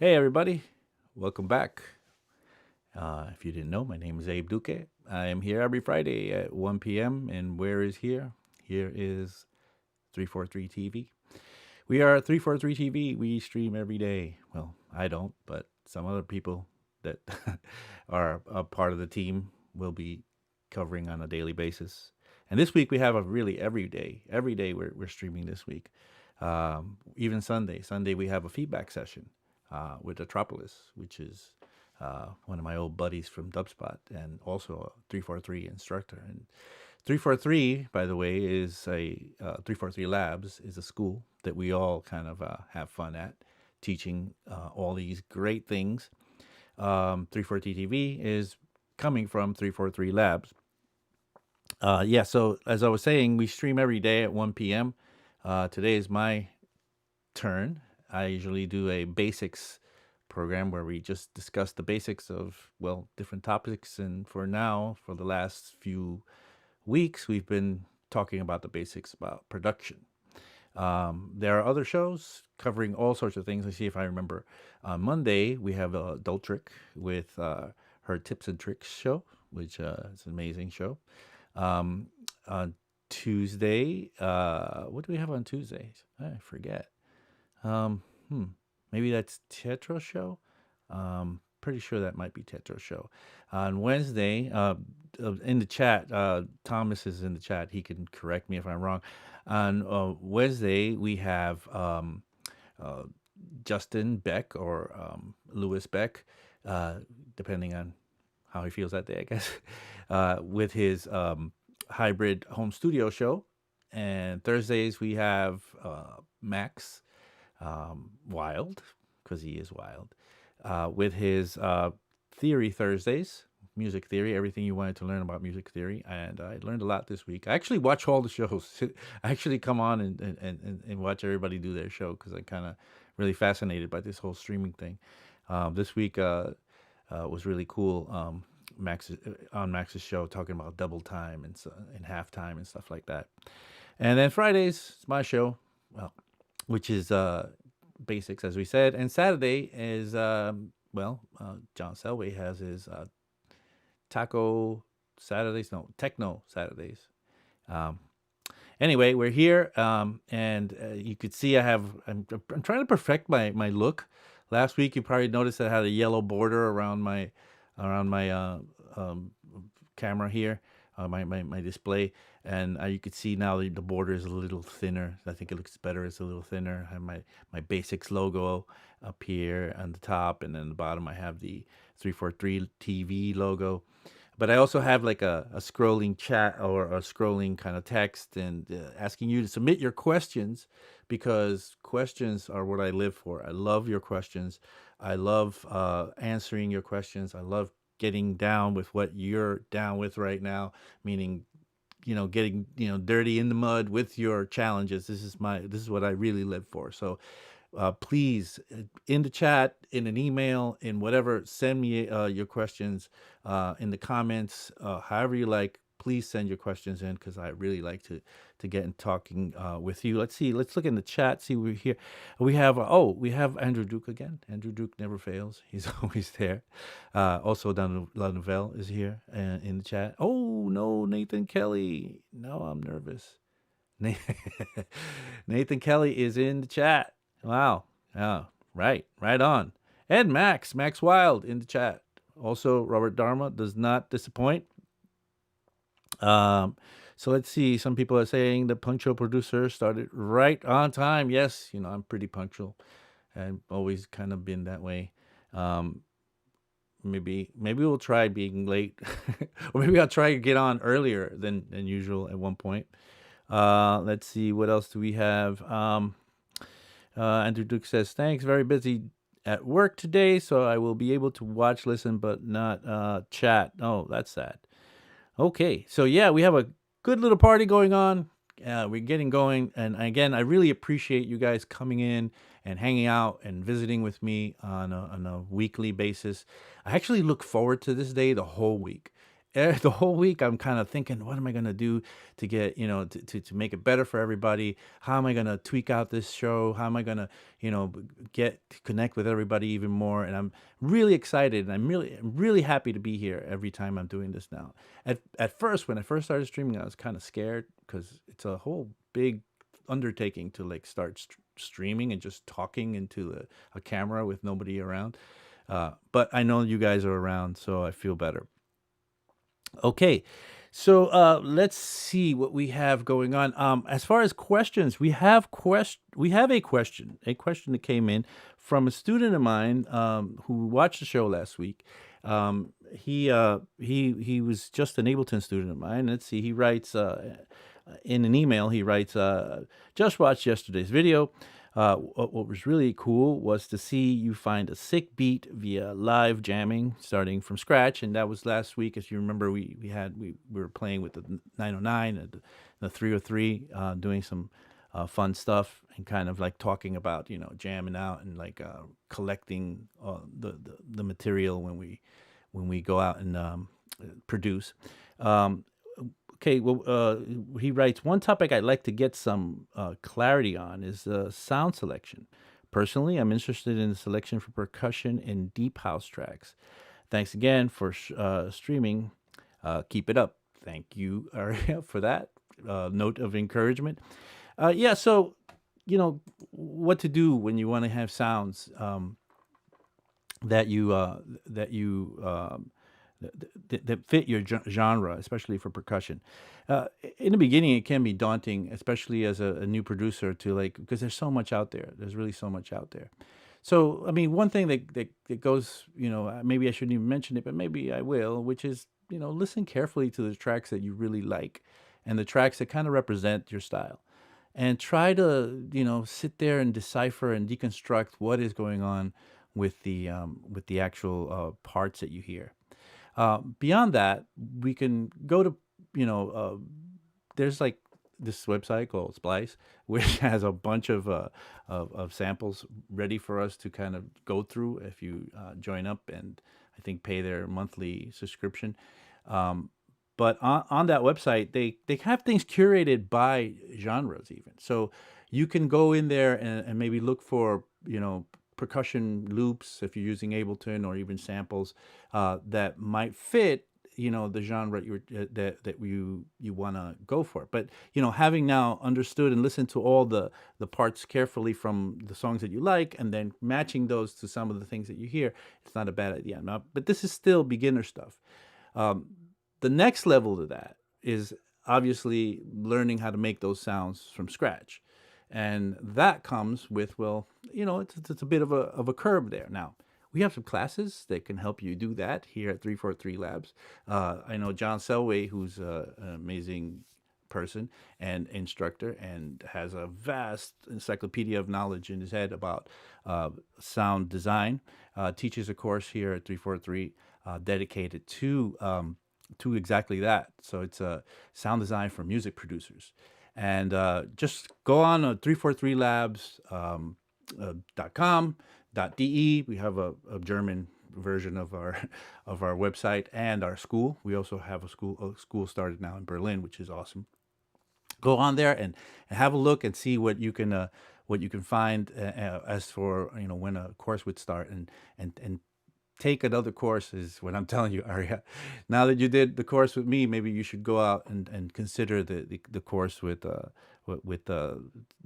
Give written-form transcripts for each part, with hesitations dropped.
Hey, everybody. Welcome back. If you didn't know, my name is Abe Duque. I am here every Friday at 1 p.m. And where is here? Here is 343 TV. We are 343 TV. We stream every day. Well, I don't, but some other people that are a part of the team will be covering on a daily basis. And this week we have a really every day we're streaming this week. Even Sunday. Sunday we have a feedback session with Atropolis, which is one of my old buddies from Dubspot and also a 343 instructor. And 343, by the way, is a 343 Labs is a school that we all kind of have fun at, teaching all these great things. 343 TV is coming from 343 Labs. Yeah, so as I was saying, we stream every day at 1 p.m. Today is my turn. I usually do a basics program where we just discuss the basics of, well, different topics. And for now, for the last few weeks, we've been talking about the basics about production. There are other shows covering all sorts of things. Let's see if I remember. On Monday, we have dolltr with her Tips and Tricks show, which is an amazing show. On Tuesday, what do we have on Tuesdays? I forget. Maybe that's TAETRO show. Pretty sure that might be TAETRO show. On Wednesday, in the chat, Thomas is in the chat. He can correct me if I'm wrong. On Wednesday, we have Justin Beck or Lewis Beck, depending on how he feels that day, I guess, with his hybrid home studio show. And Thursdays, we have Max Wild, because he is wild, with his Theory Thursdays, music theory, everything you wanted to learn about music theory. And I learned a lot this week. I actually watch all the shows. I actually come on and watch everybody do their show because I'm kind of really fascinated by this whole streaming thing. This week was really cool. Max's show talking about double time and half time and stuff like that. And then Fridays, it's my show, well, which is basics, as we said. And Saturday is, John Selway has his Techno Saturdays. Anyway, we're here, and you could see I'm trying to perfect my look. Last week, you probably noticed I had a yellow border around my camera here, my display, and you could see now the border is a little thinner. I think it looks better. It's a little thinner. I have my basics logo up here on the top, and then the bottom I have the 343 TV logo. But I also have like a scrolling chat or a scrolling kind of text and asking you to submit your questions, because questions are what I live for. I love your questions. I love answering your questions. I love getting down with what you're down with right now, meaning, getting, dirty in the mud with your challenges. This is what I really live for. So please, in the chat, in an email, in whatever, send me your questions in the comments, however you like. Please send your questions in, because I really like to get in talking with you. Let's see. Let's look in the chat. See, we're here. We have Andrew Duque again. Andrew Duque never fails. He's always there. Also, La Nouvelle is here in the chat. Oh no, Nathan Kelly. No, I'm nervous. Nathan Kelly is in the chat. Wow. Yeah. Right on. And Max Wild in the chat. Also, Robert Dharma does not disappoint. So let's see. Some people are saying the punctual producer started right on time. Yes, I'm pretty punctual. I've always kind of been that way. Maybe we'll try being late, or maybe I'll try to get on earlier than usual at one point. Let's see, what else do we have? Andrew Duke says, thanks, very busy at work today, so I will be able to watch, listen, but not chat. Oh, that's sad. Okay, so yeah, we have a good little party going on. We're getting going, and again, I really appreciate you guys coming in and hanging out and visiting with me on a weekly basis. I actually look forward to this day the whole week. The whole week, I'm kind of thinking, what am I going to do to get, to make it better for everybody? How am I going to tweak out this show? How am I going to, get to connect with everybody even more? And I'm really excited, and I'm really happy to be here every time I'm doing this now. At first, when I first started streaming, I was kind of scared, because it's a whole big undertaking to like start streaming and just talking into a camera with nobody around. But I know you guys are around, so I feel better. Okay, so let's see what we have going on. As far as questions, we have a question that came in from a student of mine who watched the show last week. He was just an Ableton student of mine. Let's see, he writes in an email. He writes, "Just watched yesterday's video. What was really cool was to see you find a sick beat via live jamming, starting from scratch. And that was last week, as you remember. We were playing with the 909 and the 303, doing some fun stuff and kind of like talking about jamming out and like collecting the material when we go out and produce. Okay, well, he writes, one topic I'd like to get some clarity on is sound selection. Personally, I'm interested in the selection for percussion in deep house tracks. Thanks again for streaming. Keep it up. Thank you, Aria, for that note of encouragement. Yeah, so, what to do when you want to have sounds that that fit your genre, especially for percussion. In the beginning, it can be daunting, especially as a new producer, to like, because there's so much out there. There's really so much out there. So, I mean, one thing that goes, maybe I shouldn't even mention it, but maybe I will, which is, listen carefully to the tracks that you really like and the tracks that kind of represent your style. And try to, sit there and decipher and deconstruct what is going on with the actual parts that you hear. Beyond that, we can go to, there's like this website called Splice, which has a bunch of samples ready for us to kind of go through if you join up and I think pay their monthly subscription. But on that website, they have things curated by genres even. So you can go in there and maybe look for, percussion loops if you're using Ableton, or even samples that might fit the genre that you want to go for. But having now understood and listened to all the parts carefully from the songs that you like, and then matching those to some of the things that you hear, it's not a bad idea. Now, but this is still beginner stuff. The next level to that is obviously learning how to make those sounds from scratch. And that comes with, well, it's a bit of a curve there. Now, we have some classes that can help you do that here at 343 Labs. I know John Selway, who's an amazing person and instructor and has a vast encyclopedia of knowledge in his head about sound design, teaches a course here at 343 dedicated to exactly that. So it's a sound design for music producers. And just go on 343labs.com.de. We have a German version of our website and our school. We also have a school started now in Berlin, which is awesome. Go on there and have a look and see what you can find as for when a course would start, and take another course is what I'm telling you, Aria. Now that you did the course with me, maybe you should go out and consider the course with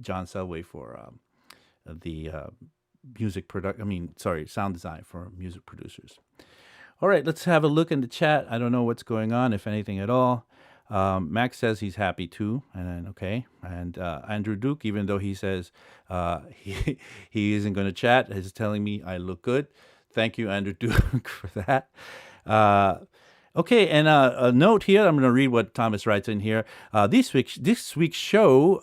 John Selway for the sound design for music producers. All right, let's have a look in the chat. I don't know what's going on, if anything at all. Max says he's happy too, and okay. And Andrew Duque, even though he says he isn't going to chat, is telling me I look good. Thank you, Andrew Duke, for that. Okay, and a note here. I'm going to read what Thomas writes in here. This week's show,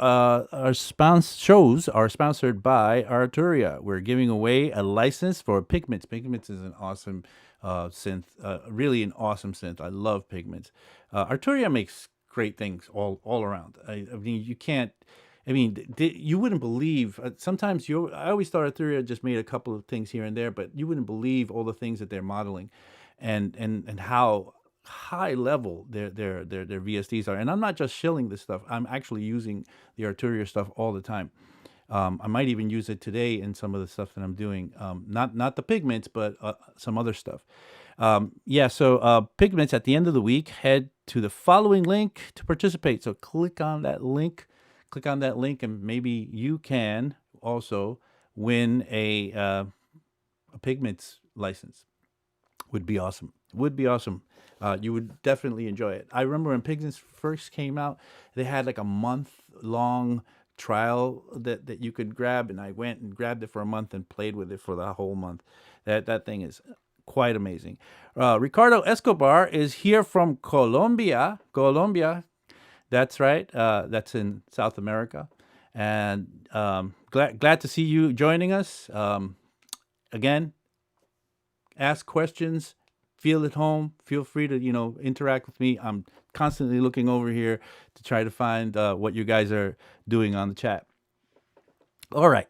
shows are sponsored by Arturia. We're giving away a license for Pigments. Pigments is an awesome synth, really an awesome synth. I love Pigments. Arturia makes great things all around. I mean, you can't. I mean, you wouldn't believe. Sometimes I always thought Arturia just made a couple of things here and there, but you wouldn't believe all the things that they're modeling, and how high level their VSTs are. And I'm not just shilling this stuff. I'm actually using the Arturia stuff all the time. I might even use it today in some of the stuff that I'm doing. Not the Pigments, but some other stuff. So Pigments, at the end of the week, head to the following link to participate. So click on that link. And maybe you can also win a Pigments license. Would be awesome. Would be awesome. You would definitely enjoy it. I remember when Pigsons first came out, they had like a month-long trial that you could grab, and I went and grabbed it for a month and played with it for the whole month. That thing is quite amazing. Ricardo Escobar is here from Colombia. Colombia, that's right. That's in South America, and glad to see you joining us. Again, ask questions, feel at home, feel free to interact with me. I'm constantly looking over here to try to find what you guys are doing on the chat. All right,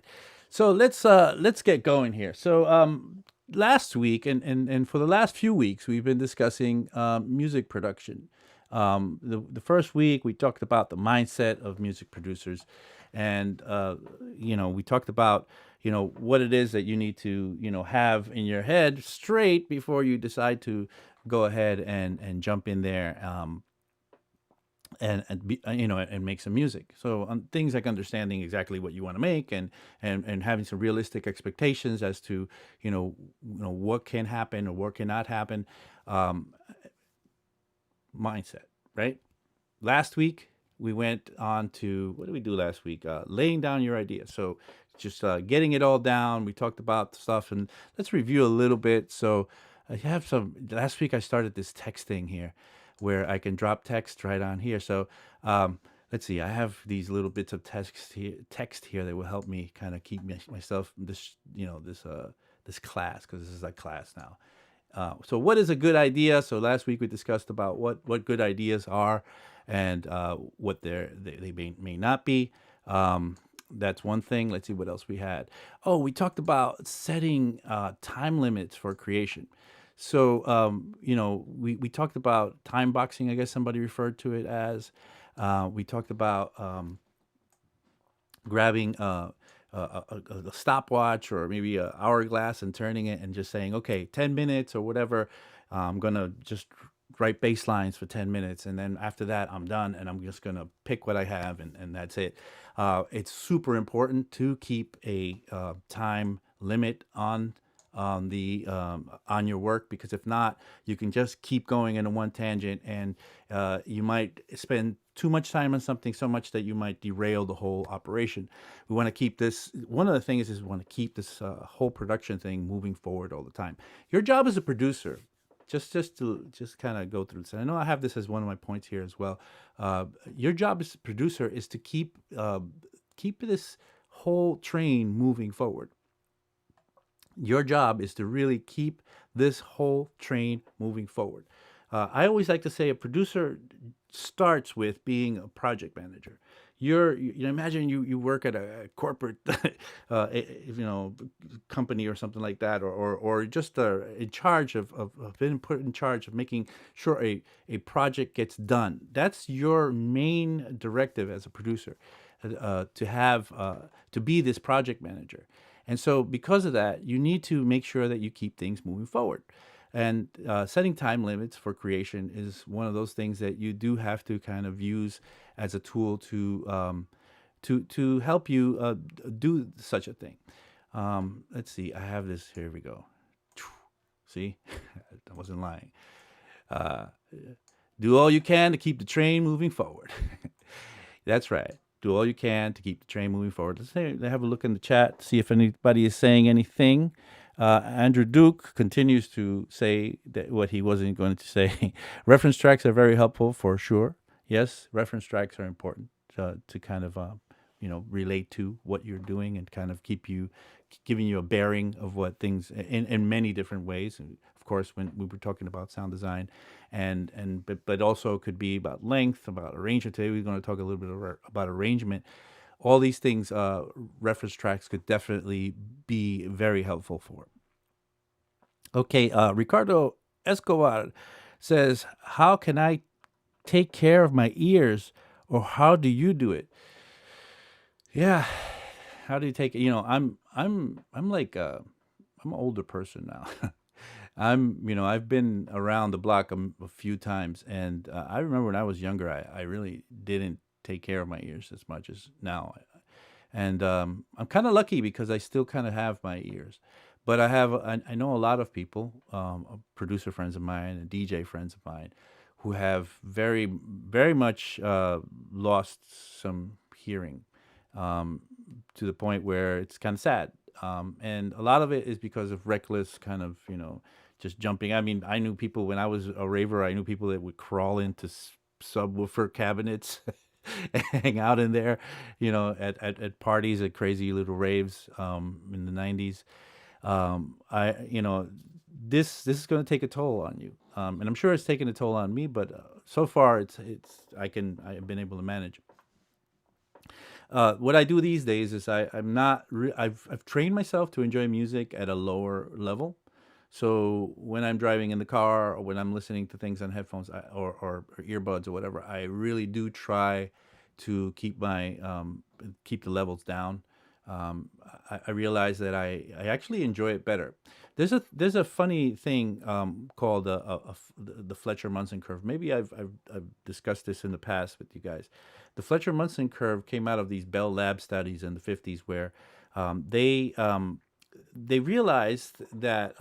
so let's get going here. So last week and for the last few weeks we've been discussing music production. The first week we talked about the mindset of music producers, and we talked about what it is that you need to have in your head straight before you decide to go ahead and jump in there and be, and make some music. So things like understanding exactly what you want to make, and having some realistic expectations as to what can happen or what cannot happen. Mindset, right? Last week we went on to, what did we do last week? Laying down your idea. So just getting it all down. We talked about stuff, and let's review a little bit. So I have some. Last week I started this text thing here, where I can drop text right on here. So let's see. I have these little bits of text here that will help me kind of keep myself this class, because this is a class now. So what is a good idea? So last week we discussed about what good ideas are, and what they may not be. That's one thing. Let's see what else we had. Oh, we talked about setting time limits for creation. So we talked about time boxing, I guess somebody referred to it as. We talked about grabbing a stopwatch or maybe an hourglass and turning it and just saying, okay, 10 minutes or whatever. I'm going to just write bass lines for 10 minutes. And then after that, I'm done, and I'm just going to pick what I have, and that's it. It's super important to keep a time limit on your work, because if not, you can just keep going in one tangent, and you might spend too much time on something, so much that you might derail the whole operation. We want to keep this. One of the things is we want to keep this whole production thing moving forward all the time. Your job as a producer, just to kind of go through this. And I know I have this as one of my points here as well. Your job as a producer is to keep this whole train moving forward. Your job is to really keep this whole train moving forward. I always like to say a producer starts with being a project manager. Imagine you work at a corporate company or something like that, or just in charge of being put in charge of making sure a project gets done. That's your main directive as a producer, to be this project manager. And so because of that, you need to make sure that you keep things moving forward. And setting time limits for creation is one of those things that you do have to kind of use as a tool to help you do such a thing. Let's see. I have this. Here we go. See, I wasn't lying. Do all you can to keep the train moving forward. That's right. Do all you can to keep the train moving forward. Let's have a look in the chat, see if anybody is saying anything. Andrew Duque continues to say that what he wasn't going to say. Reference tracks are very helpful for sure. Yes, reference tracks are important to kind of relate to what you're doing, and kind of giving you a bearing of what things in many different ways. And of course, when we were talking about sound design, but also could be about length, about arrangement. Today we're going to talk a little bit about arrangement. All these things, reference tracks could definitely be very helpful for. Okay, Ricardo Escobar says, how can I take care of my ears, or how do you do it? Yeah, how do you take it? I'm like I'm an older person now. I've been around the block a few times, and I remember when I was younger, I really didn't take care of my ears as much as now. And I'm kind of lucky because I still kind of have my ears. But I know a lot of people, producer friends of mine and DJ friends of mine, who have very much lost some hearing, um, to the point where it's kind of sad. And a lot of it is because of reckless kind of, just jumping. I mean, I knew people when I was a raver. I knew people that would crawl into subwoofer cabinets and hang out in there, at parties, at crazy little raves, in the '90s. I this is going to take a toll on you, and I'm sure it's taken a toll on me. But so far, I've been able to manage. What I do these days is I'm not I've trained myself to enjoy music at a lower level. So when I'm driving in the car or when I'm listening to things on headphones, or earbuds or whatever, I really do try to keep the levels down. I realize that I actually enjoy it better. There's a funny thing, called the Fletcher Munson curve. Maybe I've discussed this in the past with you guys. The Fletcher Munson curve came out of these Bell Lab studies in the '50s, where they realized that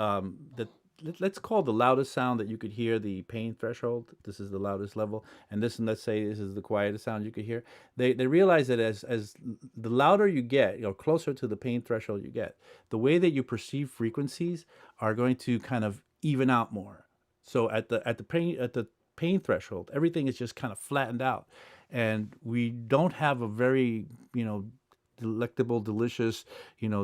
let's call the loudest sound that you could hear the pain threshold. This is the loudest level, and let's say this is the quietest sound you could hear. They realized that as the louder you get, closer to the pain threshold you get, the way that you perceive frequencies are going to kind of even out more. So at the pain threshold, everything is just kind of flattened out, and we don't have a very, delectable, delicious,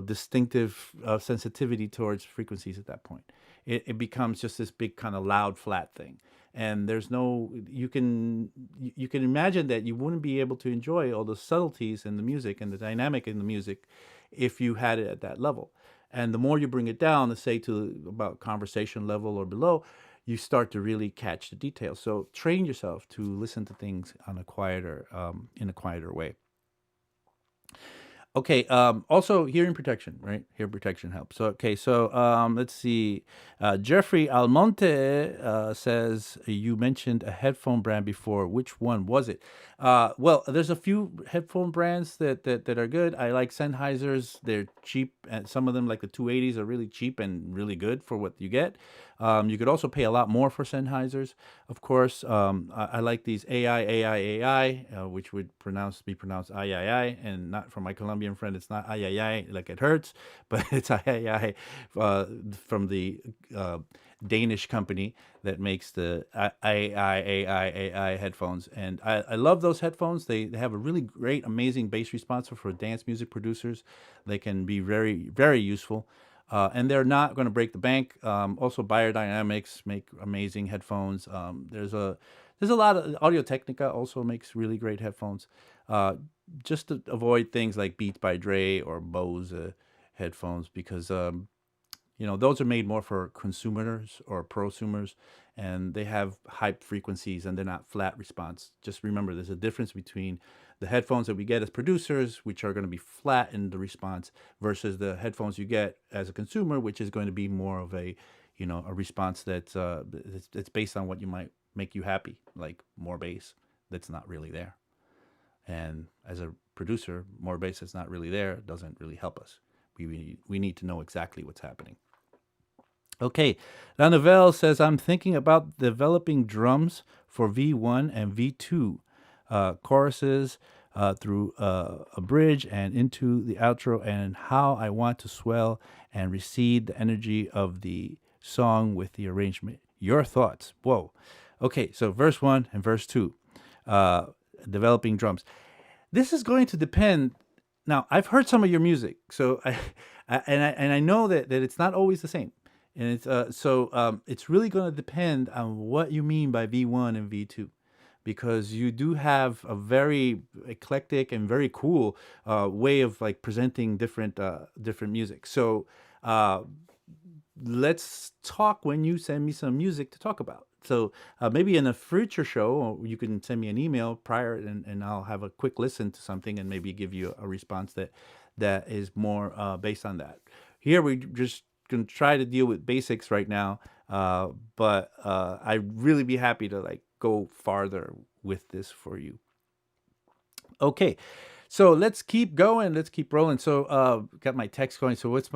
distinctive sensitivity towards frequencies at that point. It becomes just this big kind of loud flat thing, and there's no you can imagine that you wouldn't be able to enjoy all the subtleties in the music and the dynamic in the music if you had it at that level. And the more you bring it down, to say to about conversation level or below, you start to really catch the details. So train yourself to listen to things in a quieter way. Okay. Also, hearing protection, right? Hearing protection helps. So, okay. So, let's see. Jeffrey Almonte says you mentioned a headphone brand before. Which one was it? Well, there's a few headphone brands that are good. I like Sennheisers. They're cheap, and some of them, like the 280s, are really cheap and really good for what you get. You could also pay a lot more for Sennheisers, of course. I like these AI, which would be pronounced I, and not for my Colombian friend. It's not I like it hurts, but it's I, from the Danish company that makes the AI headphones, and I love those headphones. They have a really great, amazing bass response for dance music producers. They can be very, very useful. And they're not going to break the bank. Also, Biodynamics make amazing headphones. There's a lot of Audio Technica also makes really great headphones. Uh, just to avoid things like Beats by Dre or Bose headphones, because those are made more for consumers or prosumers, and they have high frequencies and they're not flat response. Just remember, there's a difference between the headphones that we get as producers, which are going to be flat in the response, versus the headphones you get as a consumer, which is going to be more of a response that's based on what you might make you happy, like more bass that's not really there. And as a producer, more bass that's not really there doesn't really help us. We need to know exactly what's happening. Okay, La Nouvelle says, I'm thinking about developing drums for V1 and V2 choruses, through a bridge and into the outro, and how I want to swell and recede the energy of the song with the arrangement. Your thoughts? Whoa. Okay, so verse 1 and verse 2, uh, developing drums. This is going to depend. Now, I've heard some of your music, so I know that it's not always the same, and it's really going to depend on what you mean by V1 and V2, because you do have a very eclectic and very cool way of like presenting different music. So uh, let's talk when you send me some music to talk about. So maybe in a future show, or you can send me an email prior, and I'll have a quick listen to something and maybe give you a response that is more based on that. Here we just gonna try to deal with basics right now, but I'd really be happy to like go farther with this for you. Okay, So let's keep going. Let's keep rolling. So got my text going. So what's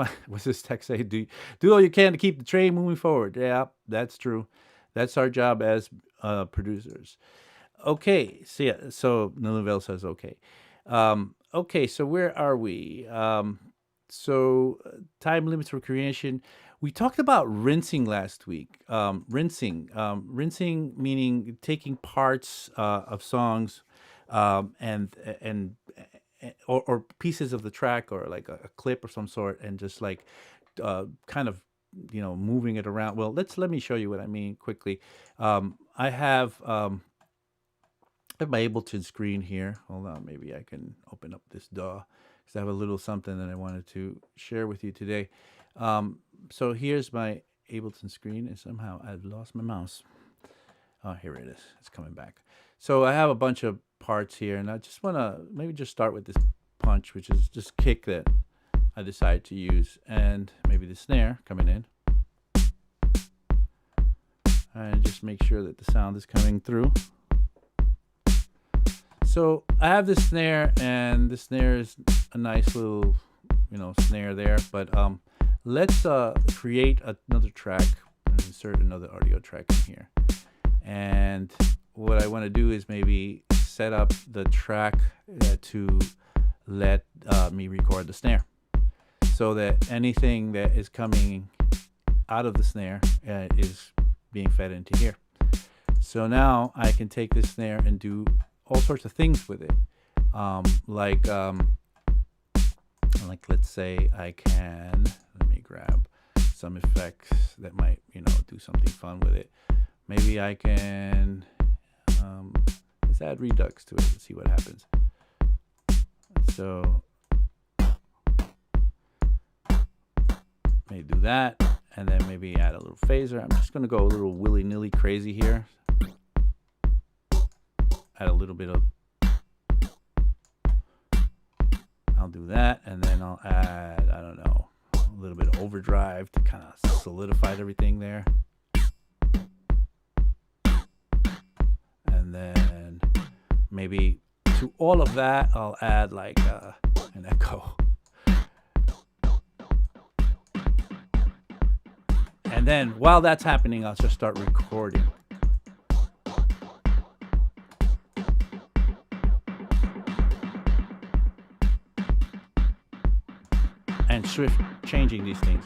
this text say? Do all you can to keep the train moving forward. Yeah, that's true. That's our job as producers. Okay. So Niluville says okay. Okay. So where are we? Time limits for creation. We talked about rinsing last week. Rinsing meaning taking parts of songs and or pieces of the track or like a clip or some sort and just like kind of moving it around. Well, let me show you what I mean quickly. I have my Ableton screen here. Hold on, maybe I can open up this DAW because I have a little something that I wanted to share with you today. So here's my Ableton screen, and somehow I've lost my mouse. Oh, here it is. It's coming back. So I have a bunch of parts here, and I just want to maybe just start with this punch, which is just kick that I decided to use, and maybe the snare coming in. And just make sure that the sound is coming through. So I have this snare, and the snare is a nice little, snare there. But let's create another track and insert another audio track in here. And what I want to do is maybe set up the track to let me record the snare, so that anything that is coming out of the snare is being fed into here. So now I can take this snare and do all sorts of things with it. Like let's say I can, let me grab some effects that might, do something fun with it. Maybe I can, let's add Redux to it and see what happens. So maybe do that, and then maybe add a little phaser. I'm just gonna go a little willy-nilly crazy here. Add a little bit of, I'll do that, and then I'll add, I don't know, a little bit of overdrive to kind of solidify everything there. And then maybe to all of that, I'll add like an echo. And then while that's happening, I'll just start recording. And swift changing these things.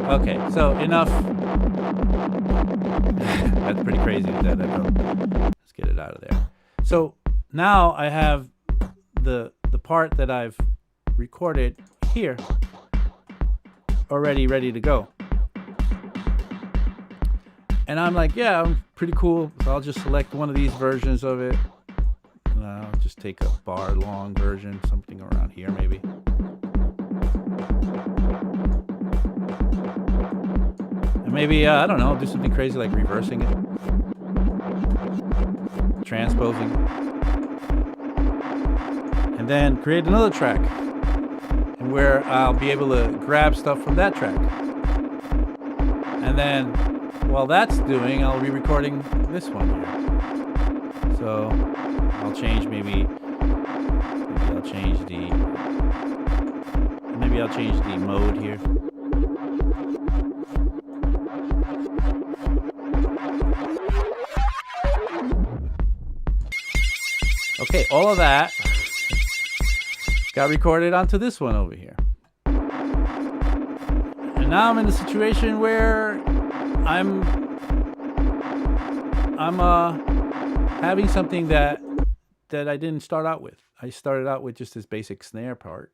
Okay, so enough. That's pretty crazy. Let's get it out of there. So now I have the part that I've recorded here already ready to go. And I'm like, yeah, I'm pretty cool. So I'll just select one of these versions of it. I'll just take a bar long version, something around here maybe. And maybe, I don't know, do something crazy like reversing it. Transposing. And then create another track. And where I'll be able to grab stuff from that track. And then while that's doing, I'll be recording this one here. So I'll change maybe I'll change the mode here. Okay, all of that got recorded onto this one over here. And now I'm in a situation where I'm having something that I didn't start out with. I started out with just this basic snare part,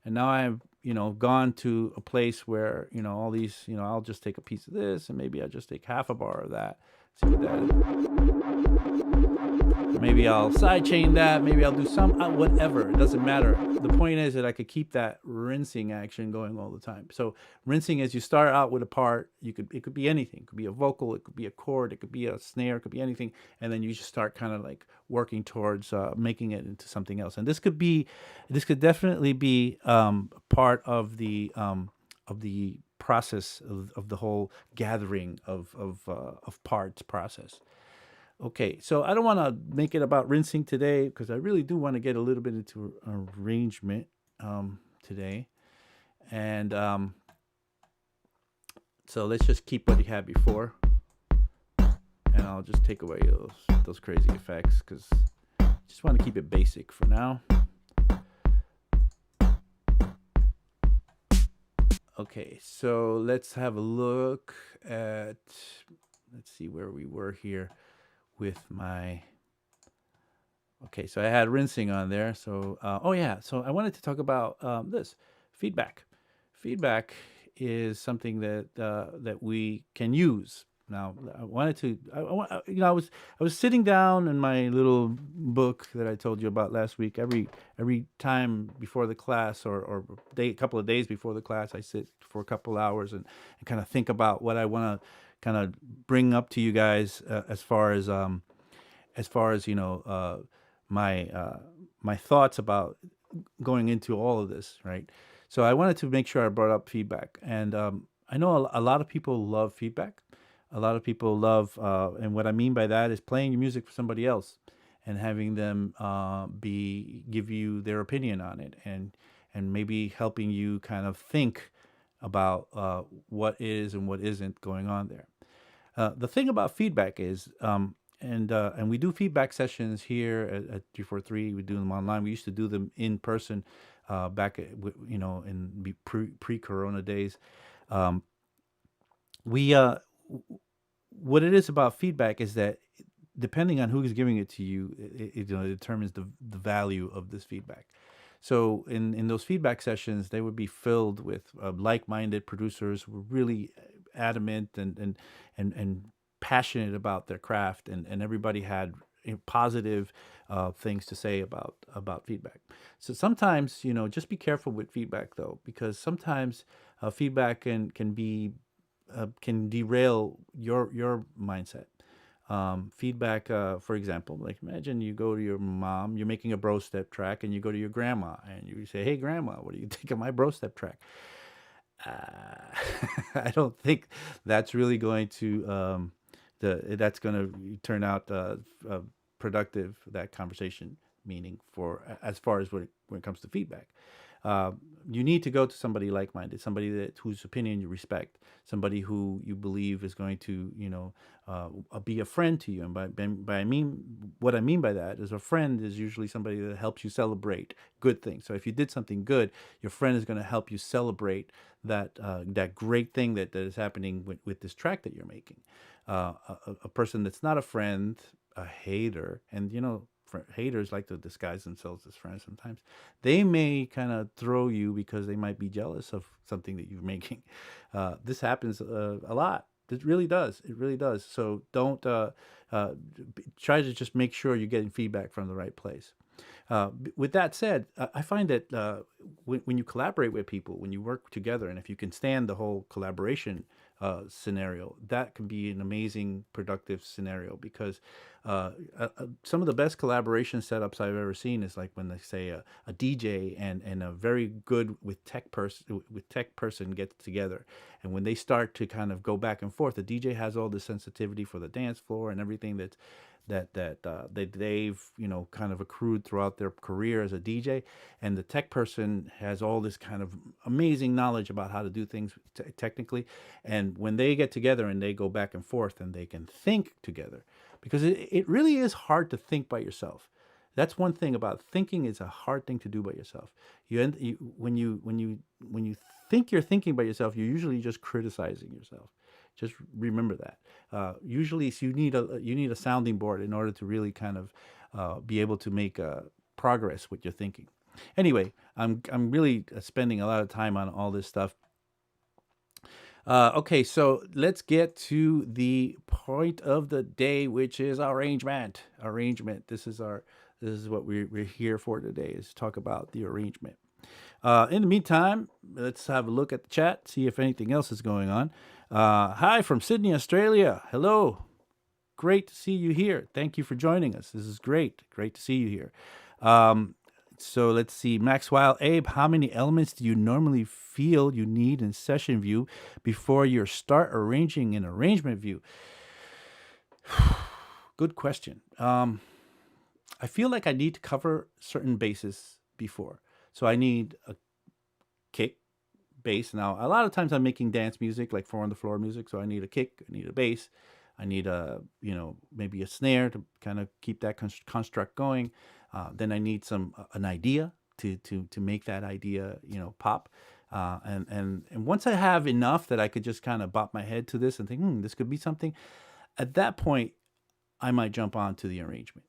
and now I've gone to a place where all these I'll just take a piece of this and maybe I'll just take half a bar of that. See what that is. Maybe I'll sidechain that. Maybe I'll do some whatever. It doesn't matter. The point is that I could keep that rinsing action going all the time. So rinsing is you start out with a part. It could be anything. It could be a vocal. It could be a chord. It could be a snare. It could be anything. And then you just start kind of like working towards making it into something else. And this could definitely be part of the process of the whole gathering of parts process. Okay, so I don't want to make it about rinsing today because I really do want to get a little bit into arrangement today. And so let's just keep what you had before. And I'll just take away those crazy effects because I just want to keep it basic for now. Okay, so let's have a look at, let's see where we were here with my, okay, so I had rinsing on there. So, oh yeah, so I wanted to talk about this, feedback. Feedback is something that we can use. Now, I wanted to, I was sitting down in my little book that I told you about last week. Every time before the class or a couple of days before the class, I sit for a couple hours and kind of think about what I want to kind of bring up to you guys as far as my thoughts about going into all of this, right? So I wanted to make sure I brought up feedback, and I know a lot of people love feedback. A lot of people love, and what I mean by that is playing your music for somebody else and having them give you their opinion on it, and maybe helping you kind of think about what is and what isn't going on there. The thing about feedback is, and we do feedback sessions here at 343. We do them online. We used to do them in person back in pre-corona days. We what it is about feedback is that depending on who's giving it to you, it determines the value of this feedback. So in those feedback sessions, they would be filled with like-minded producers who were really adamant and passionate about their craft, and everybody had positive things to say about feedback. So sometimes, just be careful with feedback though, because sometimes feedback can derail your mindset. Feedback, for example, like imagine you go to your mom, you're making a bro step track, and you go to your grandma and you say, "Hey, grandma, what do you think of my bro step track?" I don't think that's really going to that's going to turn out productive. That conversation, meaning for as far as when it comes to feedback. You need to go to somebody like-minded, somebody whose opinion you respect, somebody who you believe is going to, be a friend to you. And what I mean by that is a friend is usually somebody that helps you celebrate good things. So if you did something good, your friend is going to help you celebrate that great thing that is happening with this track that you're making. A person that's not a friend, a hater, and haters like to disguise themselves as friends sometimes. They may kind of throw you because they might be jealous of something that you're making. This happens a lot. It really does. It really does. So don't try to just make sure you're getting feedback from the right place. With that said, I find that when you collaborate with people, when you work together, and if you can stand the whole collaboration scenario, that can be an amazing, productive scenario, because some of the best collaboration setups I've ever seen is like when they say a DJ and a very good with tech person get together, and when they start to kind of go back and forth, the DJ has all the sensitivity for the dance floor and everything that they've kind of accrued throughout their career as a DJ, and the tech person has all this kind of amazing knowledge about how to do things technically. And when they get together and they go back and forth and they can think together, because it really is hard to think by yourself. That's one thing about thinking. Is a hard thing to do by yourself. When you think you're thinking by yourself, you're usually just criticizing yourself. Just remember that. Usually, you need a sounding board in order to really kind of be able to make progress with your thinking. Anyway, I'm really spending a lot of time on all this stuff. Okay, so let's get to the point of the day, which is arrangement. Arrangement. This is what we're here for today, is talk about the arrangement. In the meantime, let's have a look at the chat, see if anything else is going on. Hi from Sydney, Australia. Hello. Great to see you here. Thank you for joining us. This is great. Great to see you here. So let's see. Maxwell, Abe, how many elements do you normally feel you need in session view before you start arranging in arrangement view? Good question. I feel like I need to cover certain bases before. So I need a kick, bass. Now, a lot of times I'm making dance music, like four on the floor music. So I need a kick, I need a bass, I need a, maybe a snare to kind of keep that construct going. Then I need an idea to make that idea, pop. And once I have enough that I could just kind of bop my head to this and think, this could be something. At that point, I might jump on to the arrangement.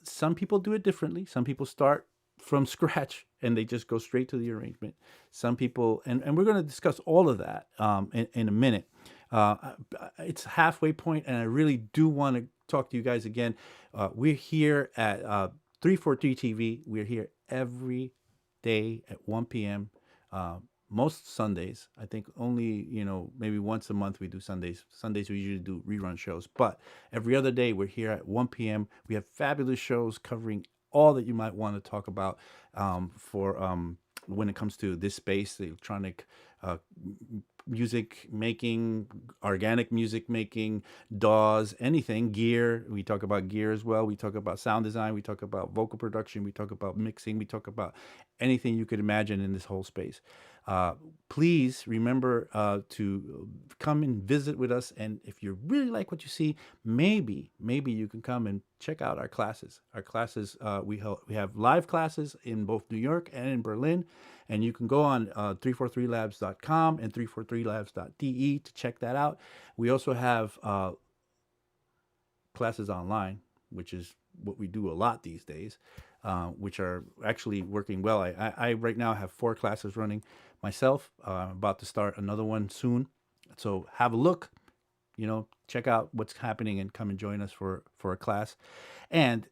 Some people do it differently. Some people start from scratch and they just go straight to the arrangement. Some people, and we're going to discuss all of that in a minute. It's halfway point, and I really do want to talk to you guys again. We're here at 343 TV. We're here every day at 1 p.m. Most Sundays. I think only, maybe once a month we do Sundays. Sundays we usually do rerun shows, but every other day we're here at 1 p.m. We have fabulous shows covering all that you might want to talk about for when it comes to this space, the electronic music making, organic music making, DAWs, anything, gear. We talk about gear as well. We talk about sound design. We talk about vocal production. We talk about mixing. We talk about anything you could imagine in this whole space. Please remember to come and visit with us. And if you really like what you see, maybe you can come and check out our classes. Our classes, we have live classes in both New York and in Berlin. And you can go on 343labs.com and 343labs.de to check that out. We also have classes online, which is what we do a lot these days, which are actually working well. I right now have 4 classes running myself. I'm about to start another one soon. So have a look, check out what's happening and come and join us for a class. And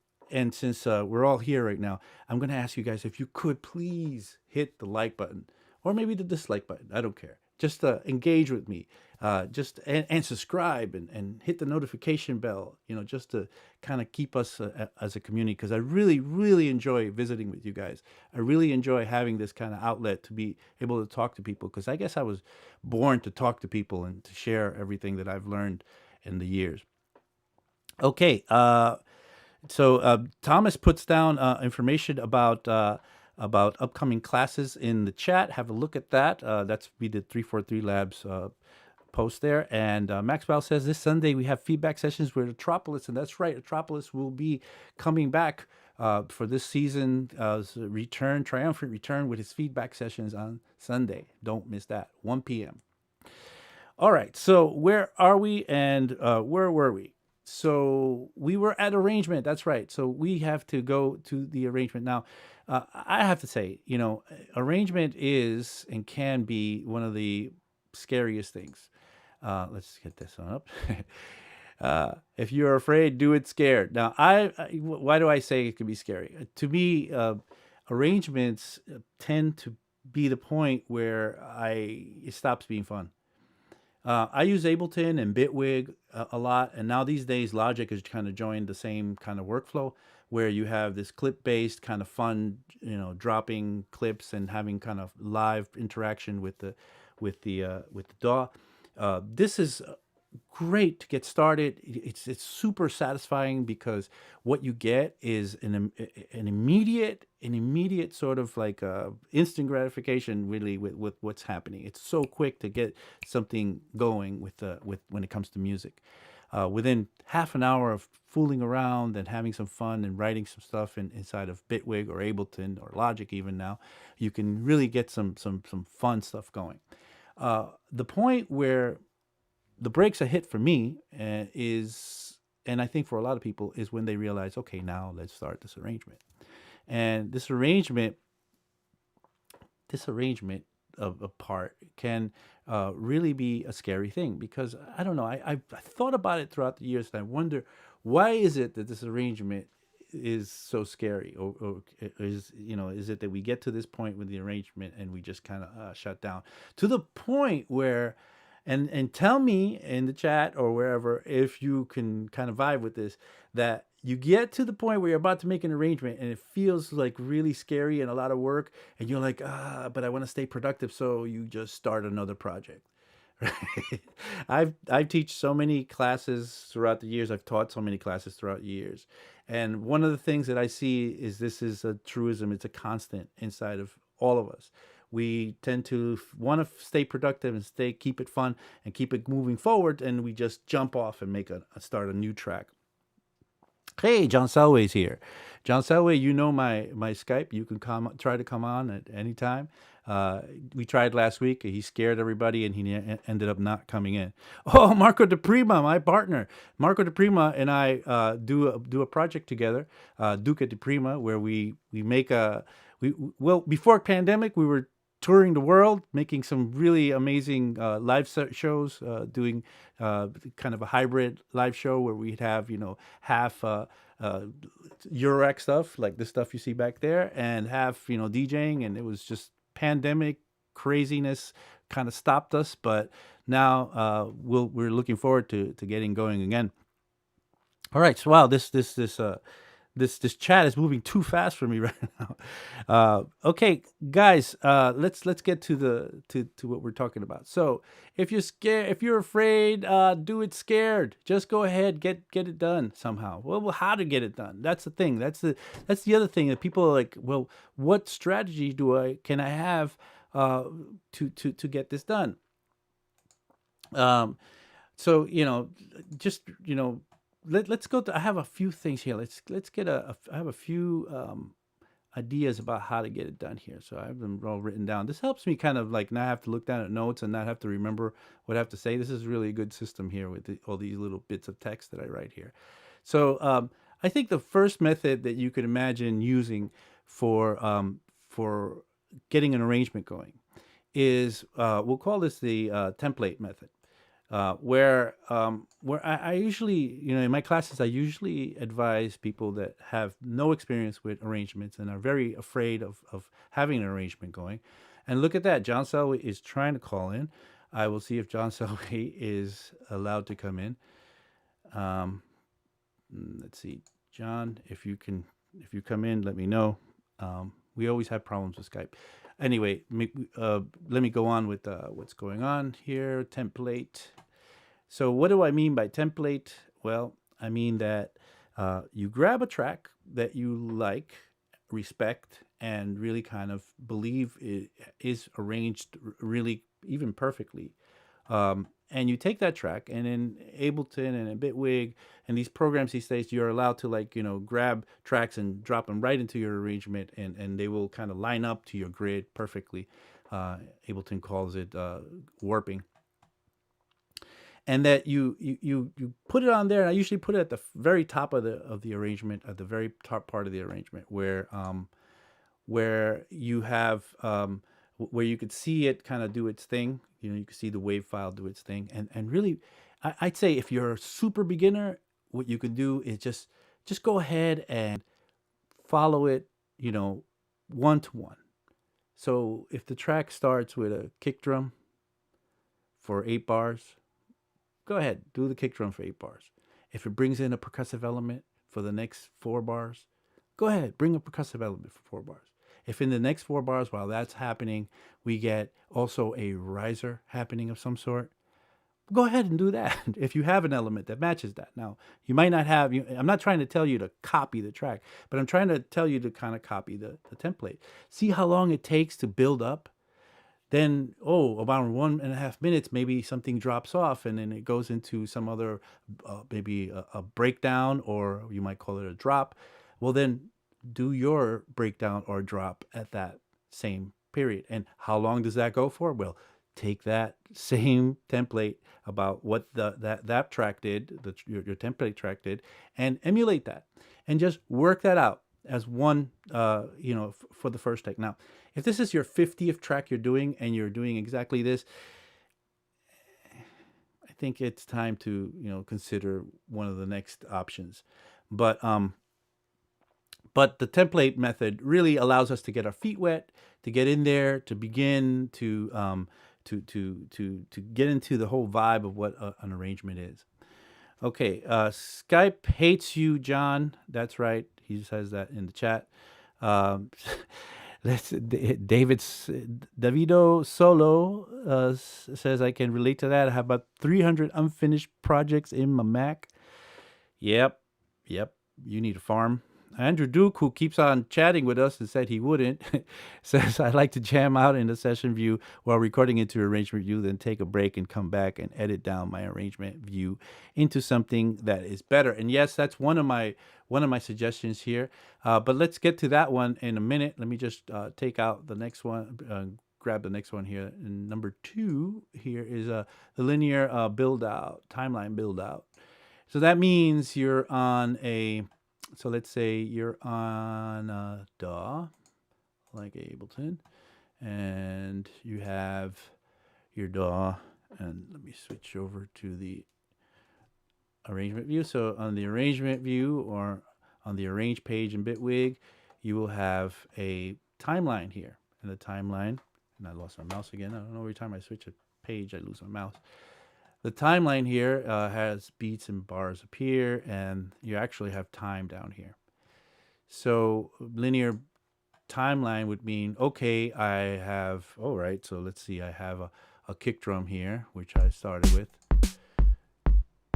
since we're all here right now, I'm going to ask you guys if you could please hit the like button or maybe the dislike button. I don't care. Just engage with me. And subscribe and hit the notification bell, just to kind of keep us as a community, because I really, really enjoy visiting with you guys. I really enjoy having this kind of outlet to be able to talk to people, because I guess I was born to talk to people and to share everything that I've learned in the years. Okay. So Thomas puts down information about upcoming classes in the chat. Have a look at that. That's we did 343 Labs post there. And Maxwell says this Sunday we have feedback sessions with Atropolis, and that's right. Atropolis will be coming back for this season, triumphant return with his feedback sessions on Sunday. Don't miss that. 1 p.m. All right. So where are we, and where were we? So we were at arrangement. That's right. So we have to go to the arrangement now. I have to say, arrangement is and can be one of the scariest things. Let's get this one up. If you're afraid, do it scared. Now, why do I say it can be scary? To me, arrangements tend to be the point where it stops being fun. I use Ableton and Bitwig a lot, and now these days Logic has kind of joined the same kind of workflow where you have this clip-based kind of fun, dropping clips and having kind of live interaction with the DAW. This is great to get started. It's super satisfying because what you get is an immediate sort of like instant gratification, really, with what's happening. It's so quick to get something going with when it comes to music. Within half an hour of fooling around and having some fun and writing some stuff inside of Bitwig or Ableton or Logic, even now, you can really get some fun stuff going. The point where the brakes are hit for me is, and I think for a lot of people, is when they realize, okay, now let's start this arrangement. And this arrangement of a part can really be a scary thing, because I don't know, I thought about it throughout the years, and I wonder, why is it that this arrangement is so scary, or is it that we get to this point with the arrangement and we just kind of shut down to the point where, and tell me in the chat or wherever if you can kind of vibe with this, that you get to the point where you're about to make an arrangement and it feels like really scary and a lot of work, and you're like, but I want to stay productive, so you just start another project. Right? I've teach so many classes throughout the years. I've taught so many classes throughout years, and one of the things that I see is this is a truism. It's a constant inside of all of us. We tend to want to stay productive and keep it fun and keep it moving forward, and we just jump off and start a new track. Hey, John Selway's here. John Selway, you know my Skype. You can try to come on at any time. We tried last week. He scared everybody, and he ended up not coming in. Oh, Marco De Prima, my partner. Marco De Prima and I do a project together, Duque De Prima, where we make well, before pandemic we were touring the world, making some really amazing live shows, doing kind of a hybrid live show where we'd have, half Eurorack stuff, like the stuff you see back there, and half, DJing. And it was just pandemic craziness kind of stopped us. But now we're looking forward to getting going again. All right. So, wow, this chat is moving too fast for me right now. Okay, guys, let's get to what we're talking about. So if you're scared, if you're afraid, do it scared. Just go ahead, get it done somehow. Well, how to get it done? That's the thing. That's the other thing that people are like. Well, what strategy can I have to get this done? So just let's go to. I have a few things here. Let's get I have a few ideas about how to get it done here. So I have them all written down. This helps me kind of like not have to look down at notes and not have to remember what I have to say. This is really a good system here with all these little bits of text that I write here. So I think the first method that you could imagine using for getting an arrangement going is we'll call this the template method. Where I usually, in my classes, I usually advise people that have no experience with arrangements and are very afraid of having an arrangement going. And look at that, John Selway is trying to call in. I will see if John Selway is allowed to come in. Let's see, John, if you come in, let me know. We always have problems with Skype. Anyway, let me go on with what's going on here. Template. So what do I mean by template? Well, I mean that you grab a track that you like, respect, and really kind of believe it is arranged really even perfectly. And you take that track, and in Ableton and in Bitwig and these programs these days, you're allowed to grab tracks and drop them right into your arrangement, and they will kind of line up to your grid perfectly. Ableton calls it warping. And that you put it on there. And I usually put it at the very top of the arrangement, at the very top part of the arrangement, where you have where you could see it kind of do its thing. You can see the wave file do its thing. And really, I'd say if you're a super beginner, what you can do is just go ahead and follow it, one to one. So if the track starts with a kick drum for 8 bars, go ahead, do the kick drum for 8 bars. If it brings in a percussive element for the next 4 bars, go ahead, bring a percussive element for 4 bars. If in the next 4 bars, while that's happening, we get also a riser happening of some sort, go ahead and do that if you have an element that matches that. Now, you might not have, I'm not trying to tell you to copy the track, but I'm trying to tell you to kind of copy the template. See how long it takes to build up. Then, about 1.5 minutes, maybe something drops off, and then it goes into some other, maybe a breakdown, or you might call it a drop. Well, then do your breakdown or drop at that same period. And how long does that go for? Well, take that same template about what that track did, your template track did, and emulate that, and just work that out as one, for the first take. Now, if this is your 50th track you're doing, and you're doing exactly this, I think it's time to, consider one of the next options. But the template method really allows us to get our feet wet, to get in there, to begin to get into the whole vibe of what an arrangement is. Okay, Skype hates you, John. That's right. He says that in the chat. Um, Davido Solo says I can relate to that. I have about 300 unfinished projects in my Mac. Yep, yep. You need a farm. Andrew Duque, who keeps on chatting with us and said he wouldn't, says I like to jam out in the session view while recording into arrangement view, then take a break and come back and edit down my arrangement view into something that is better. And yes, that's one of my suggestions here. But let's get to that one in a minute. Let me just take out the next one. Grab the next one here. And number 2 here is the linear build out, timeline build out. So that means you're on a, so let's say you're on a DAW, like Ableton, and you have your DAW, and let me switch over to the arrangement view. So on the arrangement view or on the arrange page in Bitwig, you will have a timeline here. And the timeline, and I lost my mouse again. I don't know, every time I switch a page, I lose my mouse. The timeline here has beats and bars appear, and you actually have time down here. So linear timeline would mean, okay, I have, all right, so let's see, I have a kick drum here, which I started with.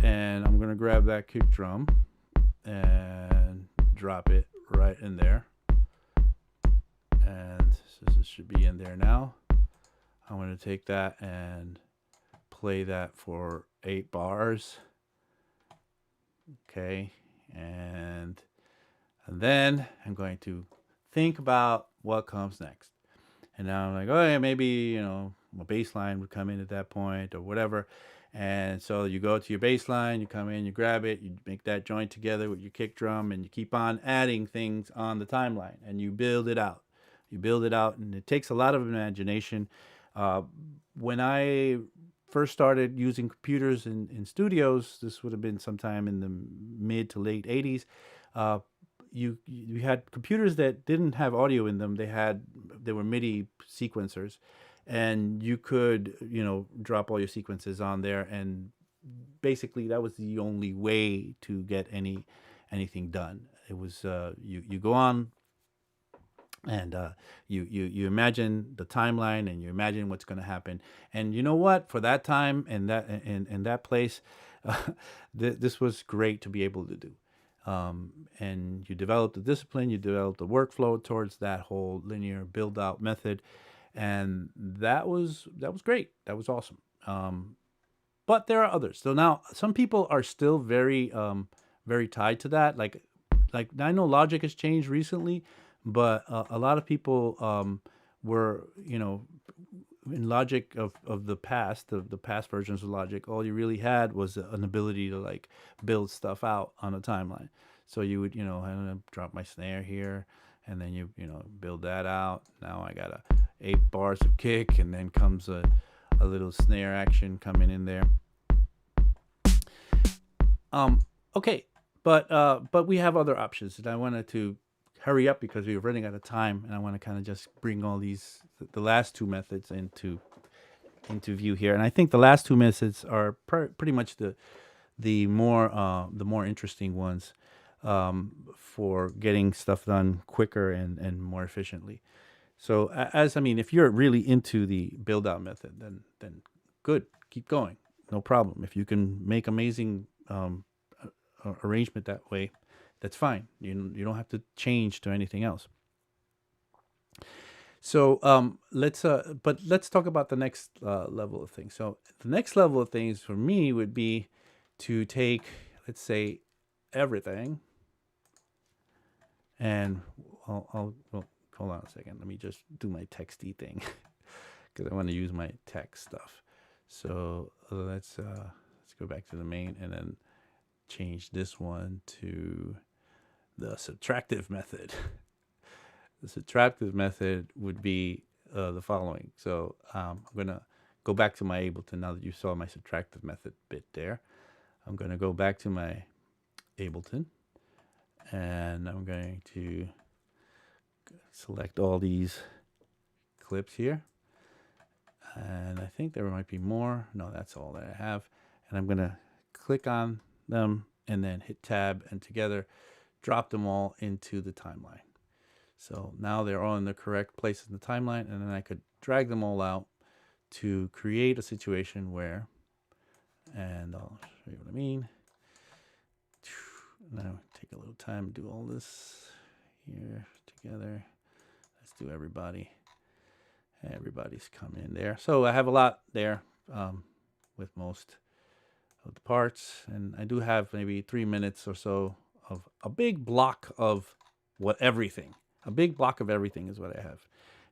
And I'm going to grab that kick drum and drop it right in there. And so this should be in there now. I'm going to take that and play that for 8 bars. Okay, and then I'm going to think about what comes next. And now I'm like, oh yeah, maybe, you know, a bass line would come in at that point or whatever. And so you go to your bass line, you come in, you grab it, you make that joint together with your kick drum, and you keep on adding things on the timeline, and you build it out. You build it out, and it takes a lot of imagination. When I first started using computers in studios, this would have been sometime in the mid to late 80s. You had computers that didn't have audio in them. They were MIDI sequencers, and you could, you know, drop all your sequences on there, and basically that was the only way to get anything done. It was you go on, and you imagine the timeline, and you imagine what's going to happen. And you know what, for that time and that place, this was great to be able to do. And you develop the discipline, you develop the workflow towards that whole linear build out method, and that was great. That was awesome. But there are others. So now some people are still very very tied to that. Like I know Logic has changed recently, but a lot of people were, you know, in Logic of the past, the past versions of Logic, all you really had was an ability to like build stuff out on a timeline. So you would, you know, I'm gonna drop my snare here, and then you know, build that out. Now I got 8 bars of kick, and then comes a little snare action coming in there. Okay, but we have other options, and I wanted to hurry up because we were running out of time, and I want to kind of just bring all these the last 2 methods into view here. And I think the last 2 methods are pretty much the more interesting ones for getting stuff done quicker and more efficiently. So if you're really into the build out method, then good, keep going, no problem. If you can make amazing arrangement that way, that's fine. You don't have to change to anything else. So let's talk about the next level of things. So the next level of things for me would be to take, let's say, everything, and well, hold on a second. Let me just do my texty thing because I want to use my text stuff. So let's go back to the main and then change this one to the subtractive method. The subtractive method would be the following. So I'm going to go back to my Ableton now that you saw my subtractive method bit there. I'm going to go back to my Ableton, and I'm going to select all these clips here. And I think there might be more. No, that's all that I have. And I'm going to click on them, and then hit tab, and together drop them all into the timeline. So now they're all in the correct places in the timeline, and then I could drag them all out to create a situation where, and I'll show you what I mean. Now take a little time to do all this here together. Let's do everybody. Everybody's coming in there. So I have a lot there with most of the parts, and I do have maybe 3 minutes or so of a big block of everything. A big block of everything is what I have.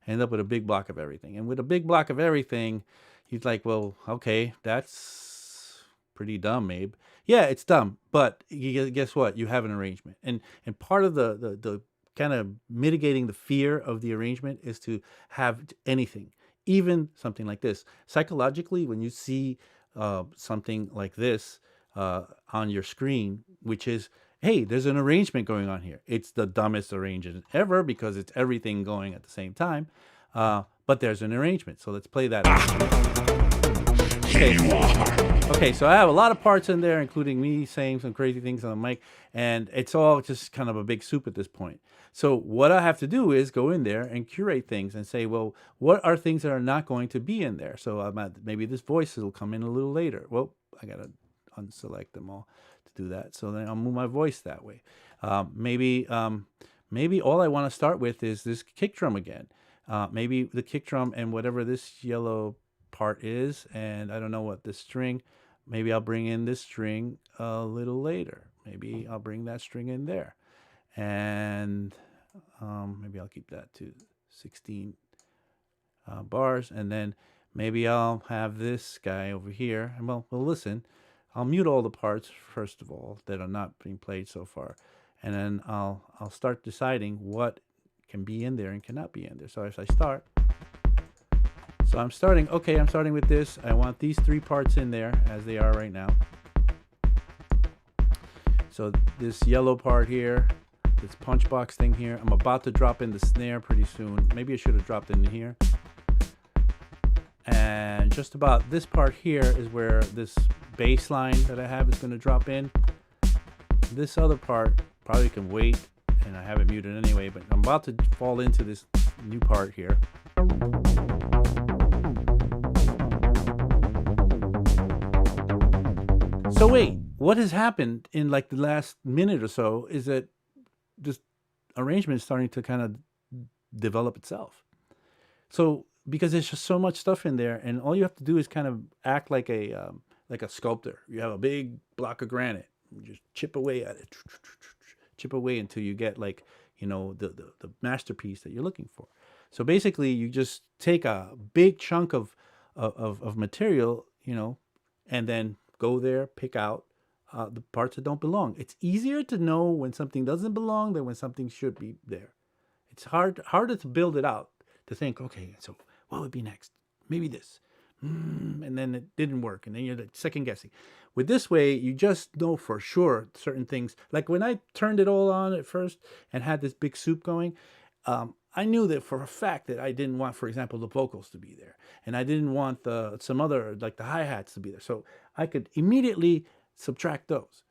I end up with a big block of everything. And with a big block of everything, he's like, well, okay, that's pretty dumb, Abe. Yeah, it's dumb, but guess what? You have an arrangement. And part of the kind of mitigating the fear of the arrangement is to have anything, even something like this. Psychologically, when you see something like this on your screen, which is, hey, there's an arrangement going on here. It's the dumbest arrangement ever because it's everything going at the same time. But there's an arrangement. So let's play that out. Okay, so I have a lot of parts in there, including me saying some crazy things on the mic, and it's all just kind of a big soup at this point. So what I have to do is go in there and curate things and say, well, what are things that are not going to be in there? So maybe this voice will come in a little later. Well, I got to unselect them all to do that. So then I'll move my voice that way. Maybe all I want to start with is this kick drum again. Maybe the kick drum and whatever this yellow part is, and I don't know what this string. Maybe I'll bring in this string a little later. Maybe I'll bring that string in there, and maybe I'll keep that to 16 bars, and then maybe I'll have this guy over here. And well, listen, I'll mute all the parts first of all that are not being played so far, and then I'll start deciding what can be in there and cannot be in there. So if I start. So I'm starting with this. I want these 3 parts in there as they are right now. So this yellow part here, this punch box thing here, I'm about to drop in the snare pretty soon. Maybe I should have dropped in here. And just about this part here is where this bass line that I have is going to drop in. This other part probably can wait, and I have it muted anyway, but I'm about to fall into this new part here. So wait, what has happened in like the last minute or so is that this arrangement is starting to kind of develop itself. So because there's just so much stuff in there, and all you have to do is kind of act like a sculptor. You have a big block of granite, you just chip away at it, chip away until you get like, you know, the masterpiece that you're looking for. So basically, you just take a big chunk of material, you know, and then go there, pick out the parts that don't belong. It's easier to know when something doesn't belong than when something should be there. It's harder to build it out, to think, okay, so what would be next? Maybe this. And then it didn't work, and then you're like second guessing. With this way, you just know for sure certain things. Like when I turned it all on at first and had this big soup going, I knew that for a fact that I didn't want, for example, the vocals to be there, and I didn't want some other, like the hi-hats to be there. So I could immediately subtract those,